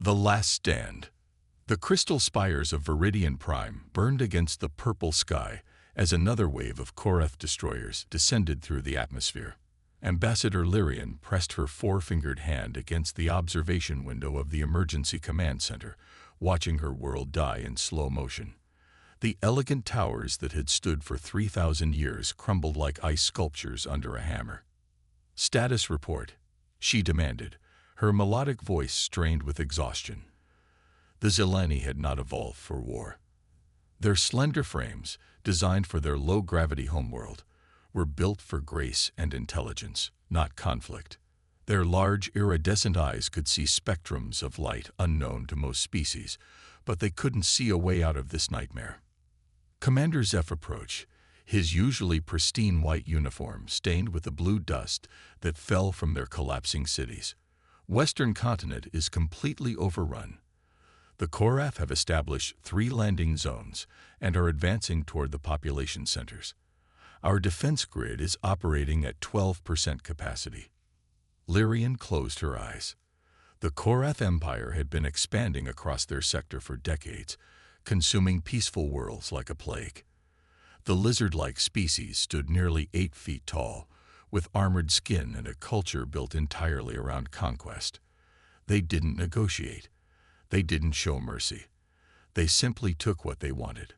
The Last Stand. The crystal spires of Viridian Prime burned against the purple sky as another wave of Korath destroyers descended through the atmosphere. Ambassador Lyrian pressed her four-fingered hand against the observation window of the emergency command center, watching her world die in slow motion. The elegant towers that had stood for 3,000 years crumbled like ice sculptures under a hammer. "Status report," she demanded, her melodic voice strained with exhaustion. The Zelani had not evolved for war. Their slender frames, designed for their low-gravity homeworld, were built for grace and intelligence, not conflict. Their large, iridescent eyes could see spectrums of light unknown to most species, but they couldn't see a way out of this nightmare. Commander Zeph approached, his usually pristine white uniform stained with the blue dust that fell from their collapsing cities. Western continent is completely overrun. The Korath have established 3 landing zones and are advancing toward the population centers. Our defense grid is operating at 12% capacity. Lyrian closed her eyes. The Korath Empire had been expanding across their sector for decades, consuming peaceful worlds like a plague. The lizard-like species stood nearly 8 feet tall, with armored skin and a culture built entirely around conquest. They didn't negotiate. They didn't show mercy. They simply took what they wanted.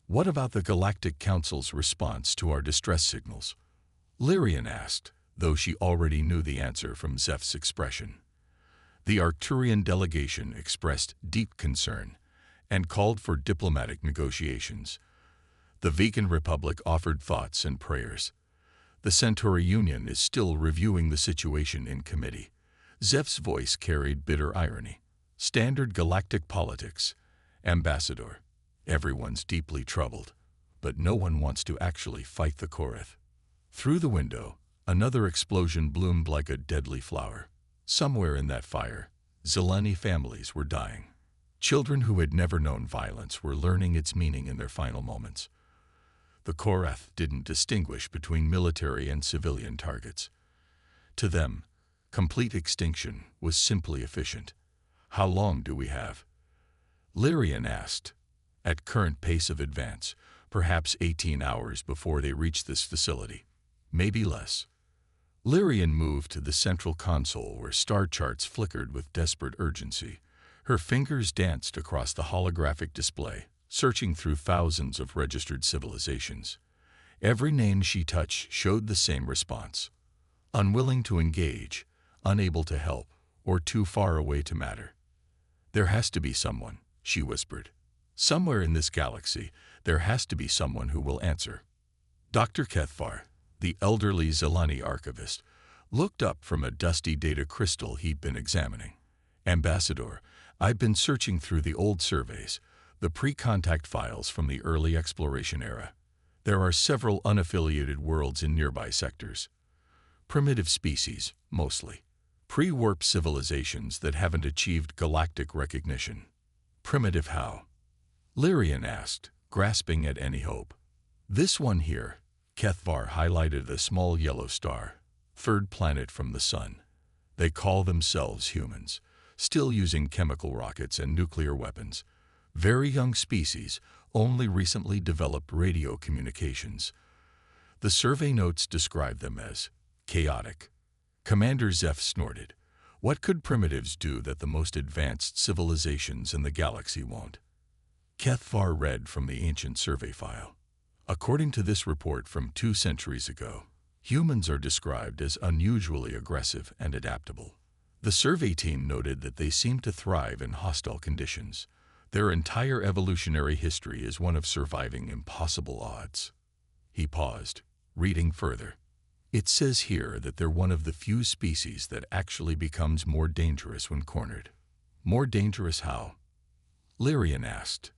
"What about the Galactic Council's response to our distress signals?" Lyrian asked, though she already knew the answer from Zeph's expression. The Arcturian delegation expressed deep concern and called for diplomatic negotiations. The Vegan Republic offered thoughts and prayers. The Centauri Union is still reviewing the situation in committee. Zeph's voice carried bitter irony. "Standard galactic politics. Ambassador, everyone's deeply troubled, but no one wants to actually fight the Korath." Through the window, another explosion bloomed like a deadly flower. Somewhere in that fire, Zelani families were dying. Children who had never known violence were learning its meaning in their final moments. The Korath didn't distinguish between military and civilian targets. To them, complete extinction was simply efficient. "How long do we have?" Lyrian asked. "At current pace of advance, perhaps 18 hours before they reach this facility. Maybe less." Lyrian moved to the central console where star charts flickered with desperate urgency. Her fingers danced across the holographic display, searching through thousands of registered civilizations. Every name she touched showed the same response: unwilling to engage, unable to help, or too far away to matter. "There has to be someone," she whispered. "Somewhere in this galaxy, there has to be someone who will answer." Dr. Kethvar, the elderly Zelani archivist, looked up from a dusty data crystal he'd been examining. "Ambassador, I've been searching through the old surveys, the pre-contact files from the early exploration era. There are several unaffiliated worlds in nearby sectors. Primitive species, mostly. Pre-warp civilizations that haven't achieved galactic recognition." "Primitive how?" Lyrian asked, grasping at any hope. "This one here," Kethvar highlighted a small yellow star, 3rd planet from the sun. "They call themselves humans, still using chemical rockets and nuclear weapons. Very young species, only recently developed radio communications. The survey notes describe them as chaotic." Commander Zeph snorted. "What could primitives do that the most advanced civilizations in the galaxy won't?" Kethvar read from the ancient survey file. "According to this report from 2 centuries ago, humans are described as unusually aggressive and adaptable. The survey team noted that they seem to thrive in hostile conditions. Their entire evolutionary history is one of surviving impossible odds." He paused, reading further. "It says here that they're one of the few species that actually becomes more dangerous when cornered." "More dangerous how?" Lyrian asked.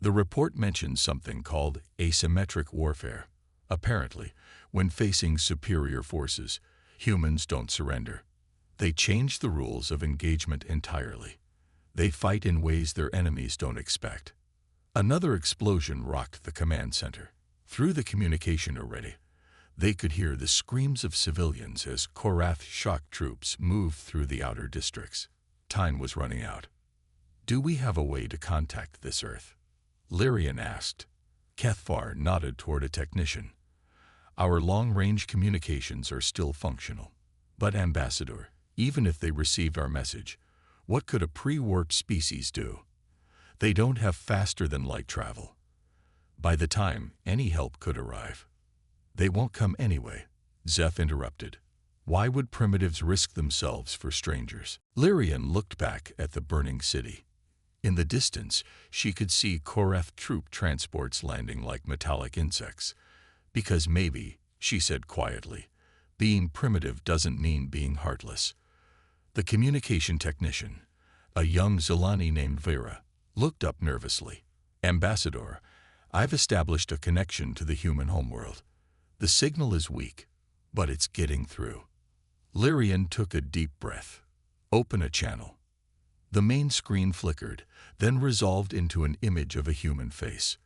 The report mentions something called asymmetric warfare. Apparently, when facing superior forces, humans don't surrender. They change the rules of engagement entirely. They fight in ways their enemies don't expect. Another explosion rocked the command center. Through the communication array, they could hear the screams of civilians as Korath shock troops moved through the outer districts. Time was running out. Do we have a way to contact this Earth? Lyrian asked. Kethvar nodded toward a technician. Our long-range communications are still functional. But Ambassador, even if they received our message, what could a pre-warped species do? They don't have faster-than-light travel. By the time any help could arrive, they won't come anyway, Zeph interrupted. Why would primitives risk themselves for strangers? Lyrian looked back at the burning city. In the distance, she could see Korath troop transports landing like metallic insects. Because maybe, she said quietly, being primitive doesn't mean being heartless. The communication technician, a young Zilani named Vera, looked up nervously. Ambassador, I've established a connection to the human homeworld. The signal is weak, but it's getting through. Lyrian took a deep breath. Open a channel. The main screen flickered, then resolved into an image of a human face.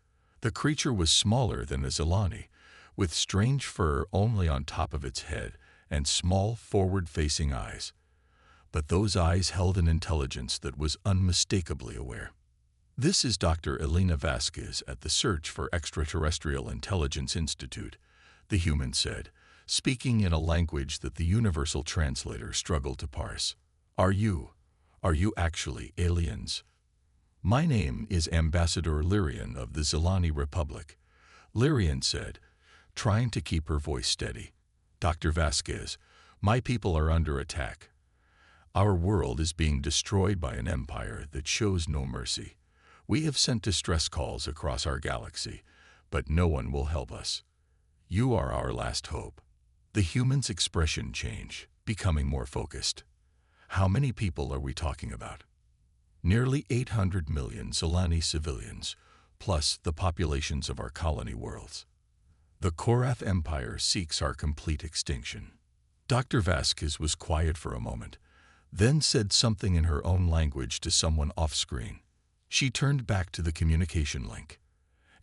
The creature was smaller than a Zilani, with strange fur only on top of its head and small forward-facing eyes. But those eyes held an intelligence that was unmistakably aware. This is Dr. Elena Vasquez at the Search for Extraterrestrial Intelligence Institute, the human said, speaking in a language that the universal translator struggled to parse. Are you actually aliens? My name is Ambassador Lyrian of the Zilani Republic, Lyrian said, trying to keep her voice steady. Dr. Vasquez, my people are under attack. Our world is being destroyed by an empire that shows no mercy. We have sent distress calls across our galaxy, but no one will help us. You are our last hope. The human's expression changed, becoming more focused. How many people are we talking about? Nearly 800 million Zilani civilians, plus the populations of our colony worlds. The Korath Empire seeks our complete extinction. Dr. Vasquez was quiet for a moment, then said something in her own language to someone off-screen. She turned back to the communication link.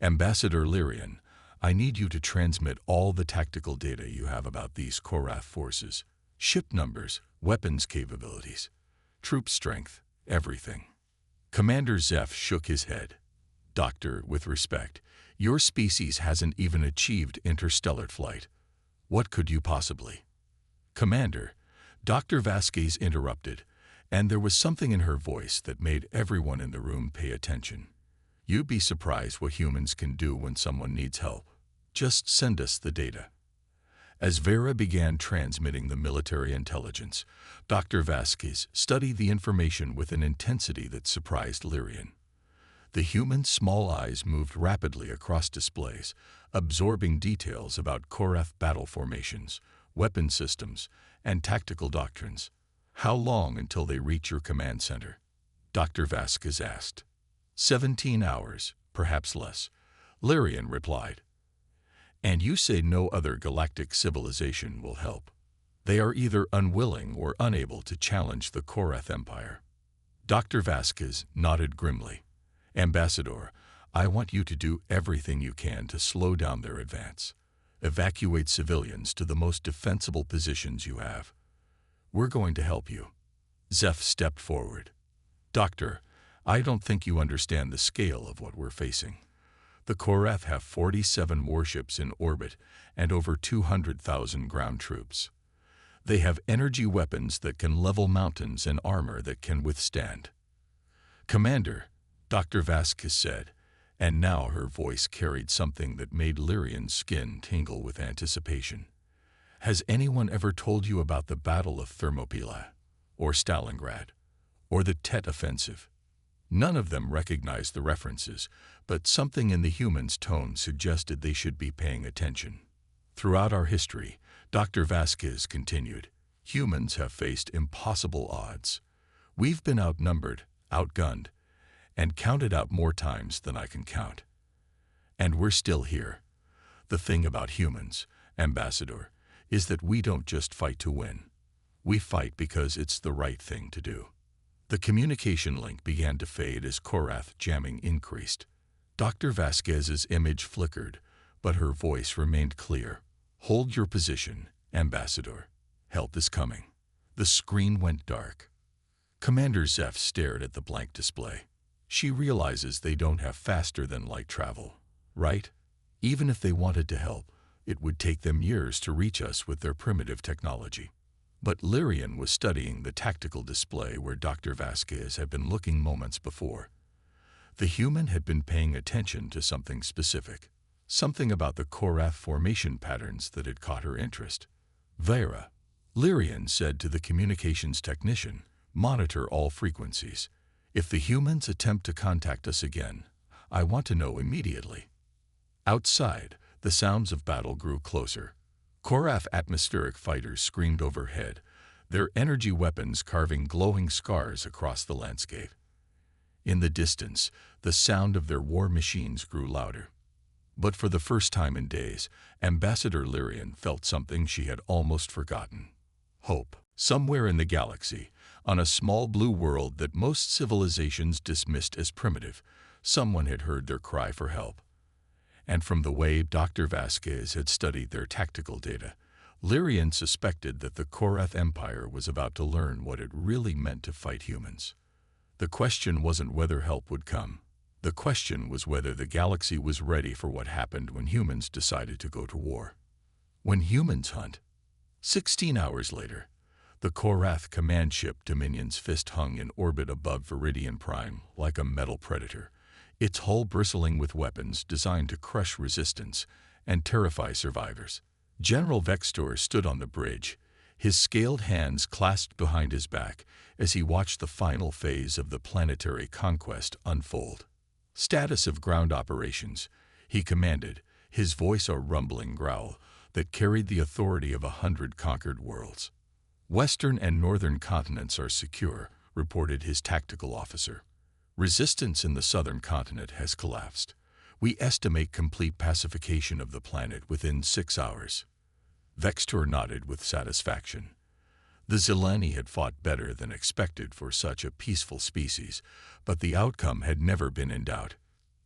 Ambassador Lyrian, I need you to transmit all the tactical data you have about these Korath forces. Ship numbers, weapons capabilities, troop strength, everything. Commander Zeph shook his head. Doctor, with respect, your species hasn't even achieved interstellar flight. What could you possibly? Commander, Dr. Vasquez interrupted, and there was something in her voice that made everyone in the room pay attention. You'd be surprised what humans can do when someone needs help. Just send us the data. As Vera began transmitting the military intelligence, Dr. Vasquez studied the information with an intensity that surprised Lyrian. The human's small eyes moved rapidly across displays, absorbing details about Korath battle formations, weapon systems, and tactical doctrines. How long until they reach your command center? Dr. Vasquez asked. 17 hours, perhaps less, Lyrian replied. And you say no other galactic civilization will help. They are either unwilling or unable to challenge the Korath Empire. Dr. Vasquez nodded grimly. Ambassador, I want you to do everything you can to slow down their advance. Evacuate civilians to the most defensible positions you have. We're going to help you. Zeph stepped forward. Doctor, I don't think you understand the scale of what we're facing. The Korath have 47 warships in orbit and over 200,000 ground troops. They have energy weapons that can level mountains and armor that can withstand. Commander, Dr. Vasquez said, and now her voice carried something that made Lyrian's skin tingle with anticipation. Has anyone ever told you about the Battle of Thermopylae, or Stalingrad, or the Tet Offensive? None of them recognized the references, but something in the human's tone suggested they should be paying attention. Throughout our history, Dr. Vasquez continued, humans have faced impossible odds. We've been outnumbered, outgunned, and counted out more times than I can count. And we're still here. The thing about humans, Ambassador, is that we don't just fight to win. We fight because it's the right thing to do. The communication link began to fade as Korath jamming increased. Dr. Vasquez's image flickered, but her voice remained clear. Hold your position, Ambassador. Help is coming. The screen went dark. Commander Zeph stared at the blank display. She realizes they don't have faster-than-light travel, right? Even if they wanted to help, it would take them years to reach us with their primitive technology. But Lyrian was studying the tactical display where Dr. Vasquez had been looking moments before. The human had been paying attention to something specific, something about the Korath formation patterns that had caught her interest. Vera, Lyrian said to the communications technician, monitor all frequencies. If the humans attempt to contact us again, I want to know immediately. Outside, the sounds of battle grew closer. Korath atmospheric fighters screamed overhead, their energy weapons carving glowing scars across the landscape. In the distance, the sound of their war machines grew louder. But for the first time in days, Ambassador Lyrian felt something she had almost forgotten. Hope. Somewhere in the galaxy, on a small blue world that most civilizations dismissed as primitive, someone had heard their cry for help. And from the way Dr. Vasquez had studied their tactical data, Lyrian suspected that the Korath Empire was about to learn what it really meant to fight humans. The question wasn't whether help would come. The question was whether the galaxy was ready for what happened when humans decided to go to war. When humans hunt. 16 hours later, the Korath command ship Dominion's Fist hung in orbit above Viridian Prime like a metal predator, its hull bristling with weapons designed to crush resistance and terrify survivors. General Vextor stood on the bridge, his scaled hands clasped behind his back as he watched the final phase of the planetary conquest unfold. Status of ground operations, he commanded, his voice a rumbling growl that carried the authority of 100 conquered worlds. Western and northern continents are secure, reported his tactical officer. Resistance in the southern continent has collapsed. We estimate complete pacification of the planet within 6 hours. Vextor nodded with satisfaction. The Zilani had fought better than expected for such a peaceful species, but the outcome had never been in doubt.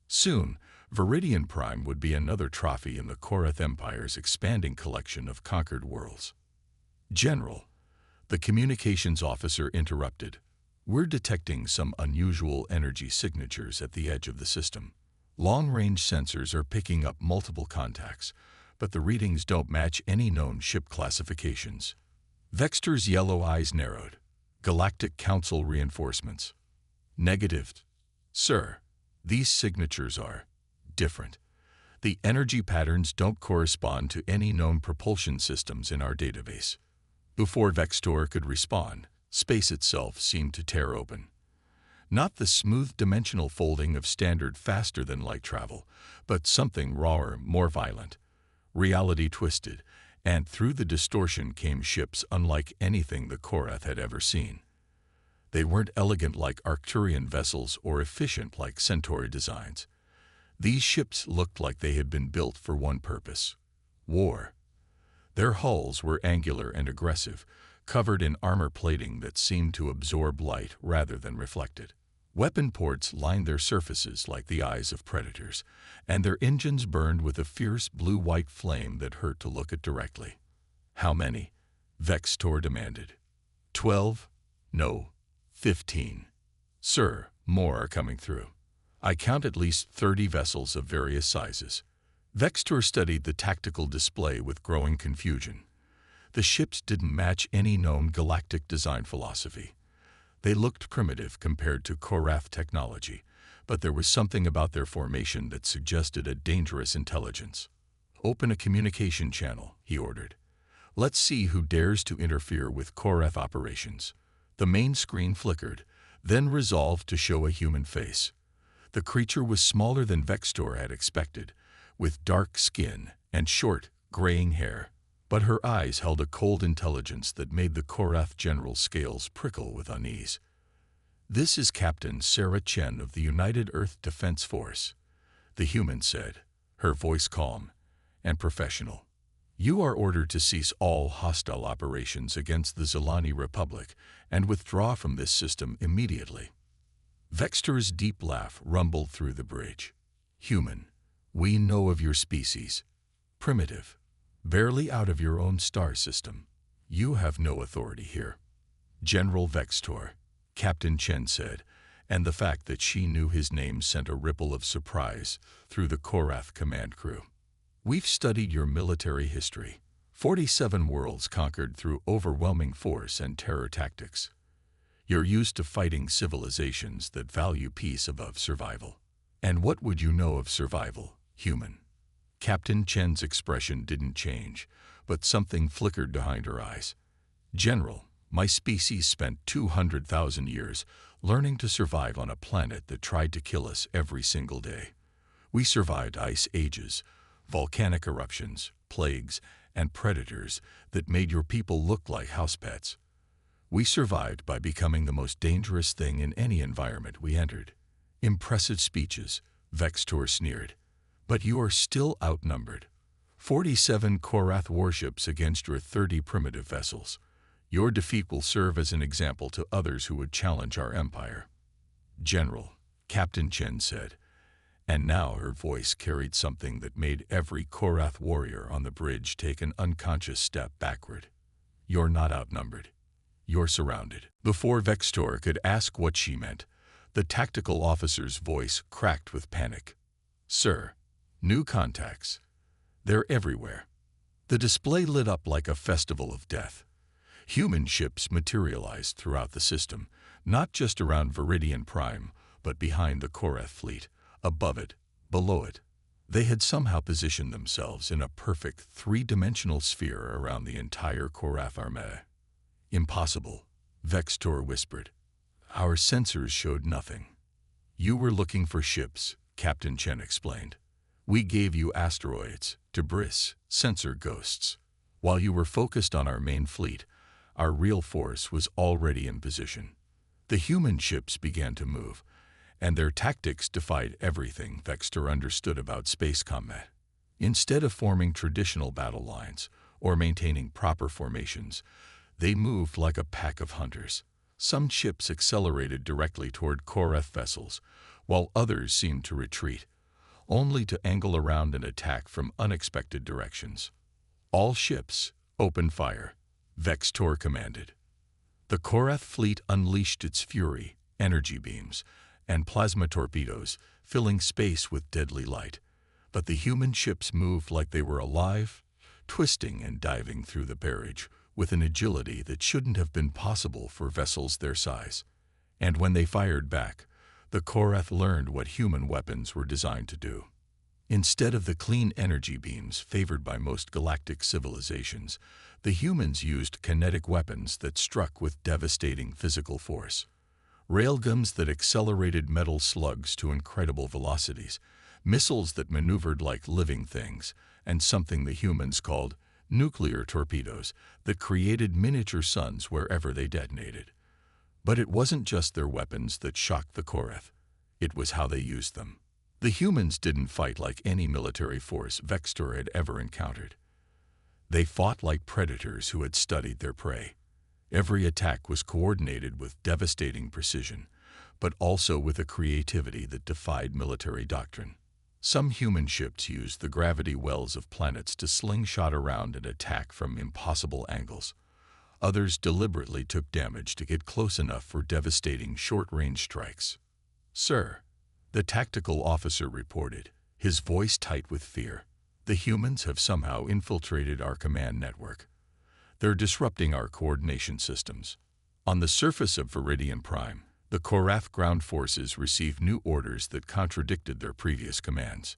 Soon, Viridian Prime would be another trophy in the Korath Empire's expanding collection of conquered worlds. General, the communications officer interrupted. We're detecting some unusual energy signatures at the edge of the system. Long-range sensors are picking up multiple contacts, but the readings don't match any known ship classifications. Vextor's yellow eyes narrowed. Galactic Council reinforcements. Negative. Sir, these signatures are different. The energy patterns don't correspond to any known propulsion systems in our database. Before Vextor could respond, space itself seemed to tear open. Not the smooth dimensional folding of standard faster-than-light travel, but something rawer, more violent. Reality twisted, and through the distortion came ships unlike anything the Korath had ever seen. They weren't elegant like Arcturian vessels or efficient like Centauri designs. These ships looked like they had been built for one purpose: war. Their hulls were angular and aggressive, covered in armor plating that seemed to absorb light rather than reflect it. Weapon ports lined their surfaces like the eyes of predators, and their engines burned with a fierce blue-white flame that hurt to look at directly. How many? Vextor demanded. 12? No, 15. Sir, more are coming through. I count at least 30 vessels of various sizes. Vextor studied the tactical display with growing confusion. The ships didn't match any known galactic design philosophy. They looked primitive compared to Korath technology, but there was something about their formation that suggested a dangerous intelligence. Open a communication channel, he ordered. Let's see who dares to interfere with Korath operations. The main screen flickered, then resolved to show a human face. The creature was smaller than Vextor had expected, with dark skin and short, graying hair. But her eyes held a cold intelligence that made the Korath general's scales prickle with unease. This is Captain Sarah Chen of the United Earth Defense Force, the human said, her voice calm and professional. You are ordered to cease all hostile operations against the Zilani Republic and withdraw from this system immediately. Vextor's deep laugh rumbled through the bridge. Human, we know of your species. Primitive. Barely out of your own star system. You have no authority here. General Vextor, Captain Chen said, and the fact that she knew his name sent a ripple of surprise through the Korath command crew. We've studied your military history. 47 worlds conquered through overwhelming force and terror tactics. You're used to fighting civilizations that value peace above survival. And what would you know of survival, human? Captain Chen's expression didn't change, but something flickered behind her eyes. General, my species spent 200,000 years learning to survive on a planet that tried to kill us every single day. We survived ice ages, volcanic eruptions, plagues, and predators that made your people look like house pets. We survived by becoming the most dangerous thing in any environment we entered. Impressive speeches, Vextor sneered. But you are still outnumbered. 47 Korath warships against your 30 primitive vessels. Your defeat will serve as an example to others who would challenge our empire. General, Captain Chen said, and now her voice carried something that made every Korath warrior on the bridge take an unconscious step backward. You're not outnumbered. You're surrounded. Before Vextor could ask what she meant, the tactical officer's voice cracked with panic. Sir, new contacts. They're everywhere. The display lit up like a festival of death. Human ships materialized throughout the system, not just around Viridian Prime, but behind the Korath fleet, above it, below it. They had somehow positioned themselves in a perfect three-dimensional sphere around the entire Korath armée. Impossible, Vextor whispered. Our sensors showed nothing. You were looking for ships, Captain Chen explained. We gave you asteroids, debris, sensor ghosts. While you were focused on our main fleet, our real force was already in position. The human ships began to move, and their tactics defied everything Vextor understood about space combat. Instead of forming traditional battle lines or maintaining proper formations, they moved like a pack of hunters. Some ships accelerated directly toward Korath vessels, while others seemed to retreat, only to angle around and attack from unexpected directions. All ships, open fire, Vextor commanded. The Korath fleet unleashed its fury, energy beams, and plasma torpedoes, filling space with deadly light. But the human ships moved like they were alive, twisting and diving through the barrage with an agility that shouldn't have been possible for vessels their size. And when they fired back, the Korath learned what human weapons were designed to do. Instead of the clean energy beams favored by most galactic civilizations, the humans used kinetic weapons that struck with devastating physical force. Railguns that accelerated metal slugs to incredible velocities, missiles that maneuvered like living things, and something the humans called nuclear torpedoes that created miniature suns wherever they detonated. But it wasn't just their weapons that shocked the Korath. It was how they used them. The humans didn't fight like any military force Vextor had ever encountered. They fought like predators who had studied their prey. Every attack was coordinated with devastating precision, but also with a creativity that defied military doctrine. Some human ships used the gravity wells of planets to slingshot around and attack from impossible angles. Others deliberately took damage to get close enough for devastating short-range strikes. Sir, the tactical officer reported, his voice tight with fear. The humans have somehow infiltrated our command network. They're disrupting our coordination systems. On the surface of Viridian Prime, the Korath ground forces received new orders that contradicted their previous commands.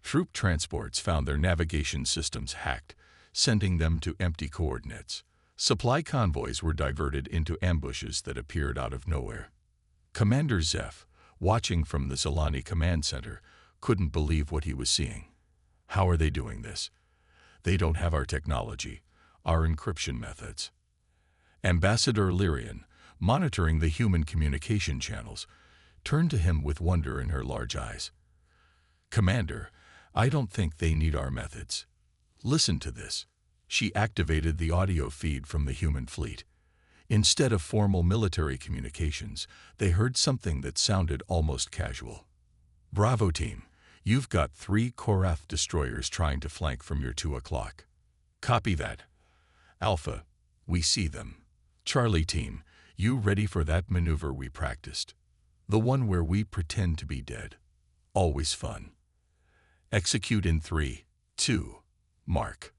Troop transports found their navigation systems hacked, sending them to empty coordinates. Supply convoys were diverted into ambushes that appeared out of nowhere. Commander Zeph, watching from the Zolani command center, couldn't believe what he was seeing. How are they doing this? They don't have our technology, our encryption methods. Ambassador Lyrian, monitoring the human communication channels, turned to him with wonder in her large eyes. Commander, I don't think they need our methods. Listen to this. She activated the audio feed from the human fleet. Instead of formal military communications, they heard something that sounded almost casual. Bravo team, you've got 3 Korath destroyers trying to flank from your 2 o'clock. Copy that. Alpha, we see them. Charlie team, You ready for that maneuver we practiced? The one where we pretend to be dead. Always fun. Execute in 3, 2, mark.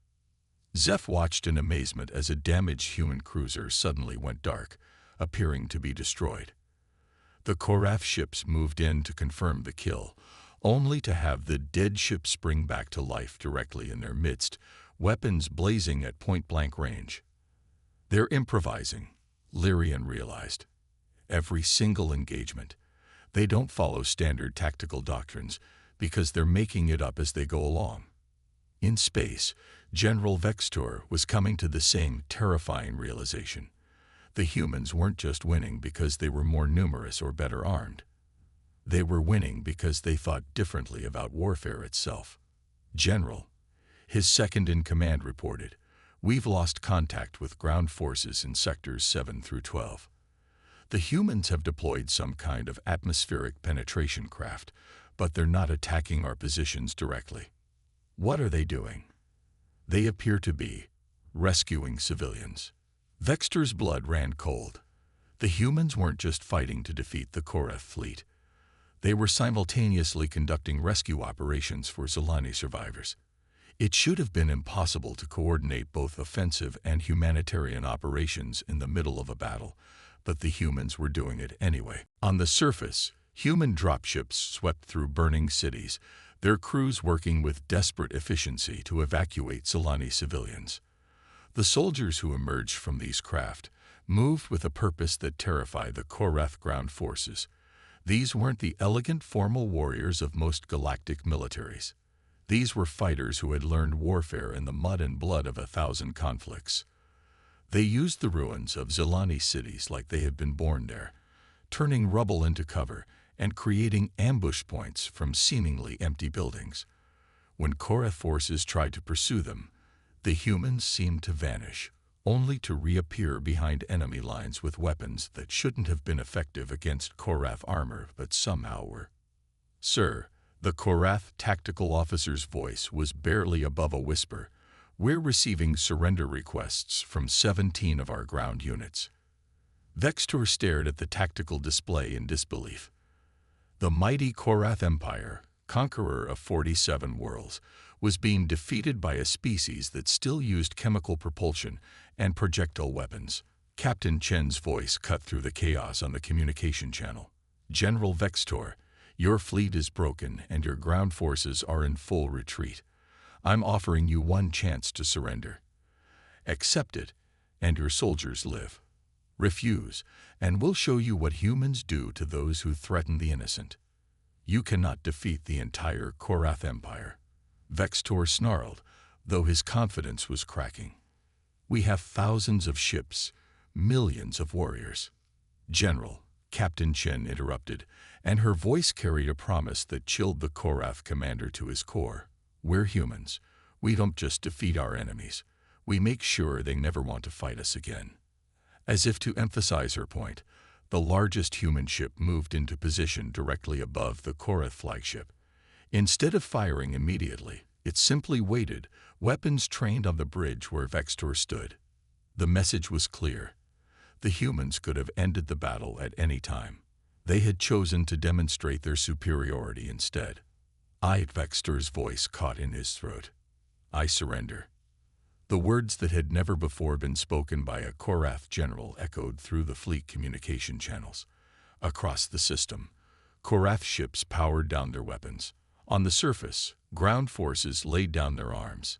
Zeph watched in amazement as a damaged human cruiser suddenly went dark, appearing to be destroyed. The Korath ships moved in to confirm the kill, only to have the dead ship spring back to life directly in their midst, weapons blazing at point-blank range. They're improvising, Lyrian realized. Every single engagement. They don't follow standard tactical doctrines because they're making it up as they go along. In space, General Vextor was coming to the same terrifying realization. The humans weren't just winning because they were more numerous or better armed. They were winning because they thought differently about warfare itself. General, his second-in-command reported, "We've lost contact with ground forces in sectors 7 through 12. The humans have deployed some kind of atmospheric penetration craft, but they're not attacking our positions directly. What are they doing? They appear to be rescuing civilians." Vextor's blood ran cold. The humans weren't just fighting to defeat the Korath fleet. They were simultaneously conducting rescue operations for Zilani survivors. It should have been impossible to coordinate both offensive and humanitarian operations in the middle of a battle, but the humans were doing it anyway. On the surface, human dropships swept through burning cities, their crews working with desperate efficiency to evacuate Zilani civilians. The soldiers who emerged from these craft moved with a purpose that terrified the Korath ground forces. These weren't the elegant, formal warriors of most galactic militaries. These were fighters who had learned warfare in the mud and blood of 1,000 conflicts. They used the ruins of Zilani cities like they had been born there, turning rubble into cover and creating ambush points from seemingly empty buildings. When Korath forces tried to pursue them, the humans seemed to vanish, only to reappear behind enemy lines with weapons that shouldn't have been effective against Korath armor but somehow were. "Sir," the Korath tactical officer's voice was barely above a whisper, "we're receiving surrender requests from 17 of our ground units." Vextor stared at the tactical display in disbelief. The mighty Korath Empire, conqueror of 47 worlds, was being defeated by a species that still used chemical propulsion and projectile weapons. Captain Chen's voice cut through the chaos on the communication channel. "General Vextor, your fleet is broken and your ground forces are in full retreat. I'm offering you one chance to surrender. Accept it, and your soldiers live. Refuse, and we'll show you what humans do to those who threaten the innocent. You cannot defeat the entire Korath Empire." Vextor snarled, though his confidence was cracking. "We have thousands of ships, millions of warriors." "General," Captain Chen interrupted, and her voice carried a promise that chilled the Korath commander to his core. "We're humans. We don't just defeat our enemies. We make sure they never want to fight us again." As if to emphasize her point, the largest human ship moved into position directly above the Korath flagship. Instead of firing immediately, it simply waited, weapons trained on the bridge where Vextor stood. The message was clear. The humans could have ended the battle at any time. They had chosen to demonstrate their superiority instead. Vextor's voice caught in his throat. "I surrender." The words that had never before been spoken by a Korath general echoed through the fleet communication channels. Across the system, Korath ships powered down their weapons. On the surface, ground forces laid down their arms.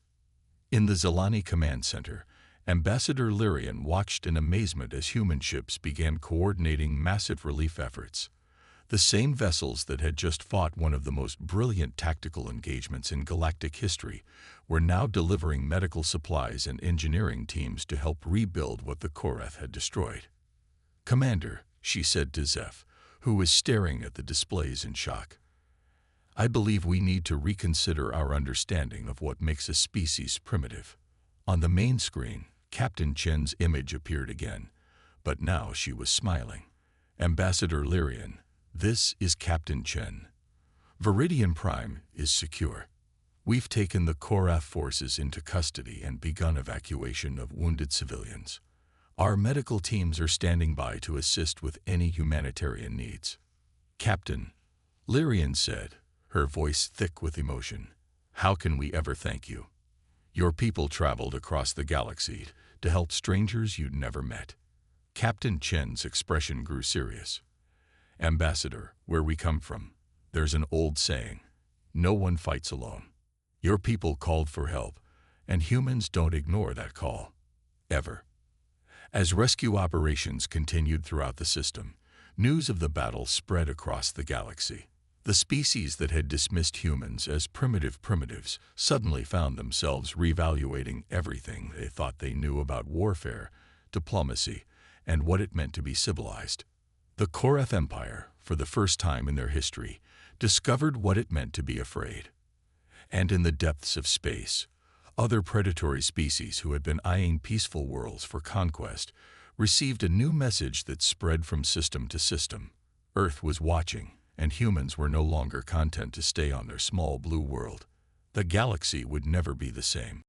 In the Zilani command center, Ambassador Lyrian watched in amazement as human ships began coordinating massive relief efforts. The same vessels that had just fought one of the most brilliant tactical engagements in galactic history were now delivering medical supplies and engineering teams to help rebuild what the Korath had destroyed. "Commander," she said to Zeph, who was staring at the displays in shock, "I believe we need to reconsider our understanding of what makes a species primitive." On the main screen, Captain Chen's image appeared again, but now she was smiling. "Ambassador Lyrian, this is Captain Chen. Viridian Prime is secure. We've taken the Korath forces into custody and begun evacuation of wounded civilians. Our medical teams are standing by to assist with any humanitarian needs." "Captain," Lyrian said, her voice thick with emotion, "how can we ever thank you? Your people traveled across the galaxy to help strangers you'd never met." Captain Chen's expression grew serious. "Ambassador, where we come from, there's an old saying, no one fights alone. Your people called for help, and humans don't ignore that call. Ever." As rescue operations continued throughout the system, news of the battle spread across the galaxy. The species that had dismissed humans as primitives suddenly found themselves reevaluating everything they thought they knew about warfare, diplomacy, and what it meant to be civilized. The Korath Empire, for the first time in their history, discovered what it meant to be afraid. And in the depths of space, other predatory species who had been eyeing peaceful worlds for conquest received a new message that spread from system to system. Earth was watching, and humans were no longer content to stay on their small blue world. The galaxy would never be the same.